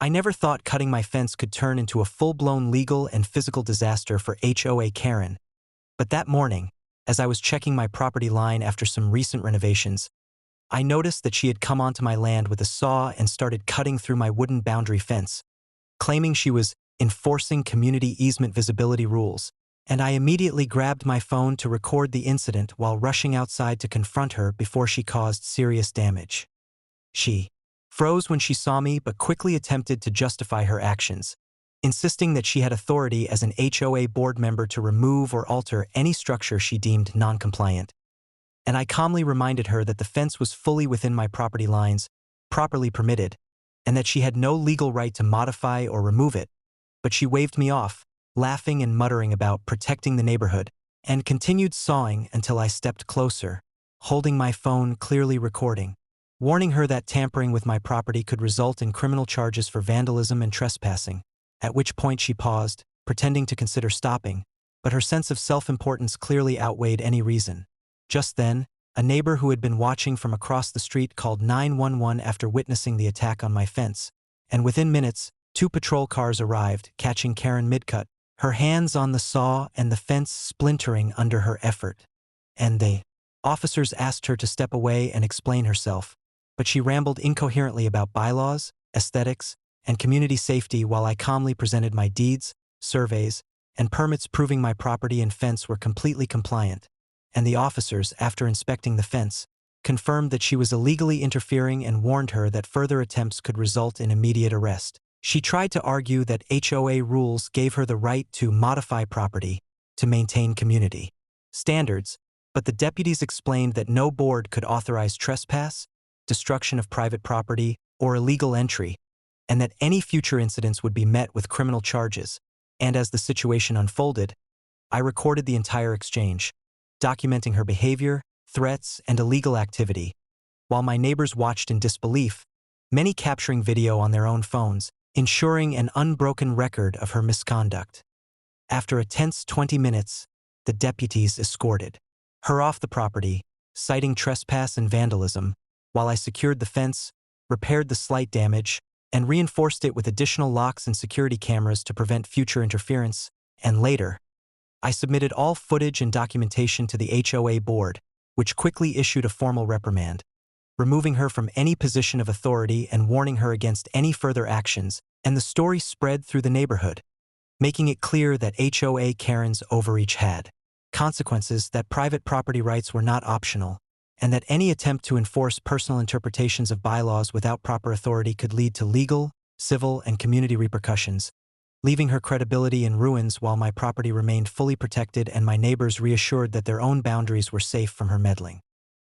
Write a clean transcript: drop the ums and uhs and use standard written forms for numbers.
I never thought cutting my fence could turn into a full-blown legal and physical disaster for HOA Karen. But that morning, as I was checking my property line after some recent renovations, I noticed that she had come onto my land with a saw and started cutting through my wooden boundary fence, claiming she was enforcing community easement visibility rules, and I immediately grabbed my phone to record the incident while rushing outside to confront her before she caused serious damage. She froze when she saw me but quickly attempted to justify her actions, insisting that she had authority as an HOA board member to remove or alter any structure she deemed non-compliant. And I calmly reminded her that the fence was fully within my property lines, properly permitted, and that she had no legal right to modify or remove it, but she waved me off, laughing and muttering about protecting the neighborhood, and continued sawing until I stepped closer, holding my phone clearly recording, warning her that tampering with my property could result in criminal charges for vandalism and trespassing, at which point she paused, pretending to consider stopping, but her sense of self-importance clearly outweighed any reason. Just then, a neighbor who had been watching from across the street called 911 after witnessing the attack on my fence, and within minutes, 2 patrol cars arrived, catching Karen mid-cut, her hands on the saw and the fence splintering under her effort. And the officers asked her to step away and explain herself, but she rambled incoherently about bylaws, aesthetics, and community safety while I calmly presented my deeds, surveys, and permits proving my property and fence were completely compliant. And the officers, after inspecting the fence, confirmed that she was illegally interfering and warned her that further attempts could result in immediate arrest. She tried to argue that HOA rules gave her the right to modify property to maintain community standards, but the deputies explained that no board could authorize trespass, destruction of private property, or illegal entry, and that any future incidents would be met with criminal charges. And as the situation unfolded, I recorded the entire exchange, documenting her behavior, threats, and illegal activity, while my neighbors watched in disbelief, many capturing video on their own phones, ensuring an unbroken record of her misconduct. After a tense 20 minutes, the deputies escorted her off the property, citing trespass and vandalism, while I secured the fence, repaired the slight damage, and reinforced it with additional locks and security cameras to prevent future interference. And later, I submitted all footage and documentation to the HOA board, which quickly issued a formal reprimand, removing her from any position of authority and warning her against any further actions, and the story spread through the neighborhood, making it clear that HOA Karen's overreach had consequences, that private property rights were not optional, and that any attempt to enforce personal interpretations of bylaws without proper authority could lead to legal, civil, and community repercussions, leaving her credibility in ruins while my property remained fully protected and my neighbors reassured that their own boundaries were safe from her meddling.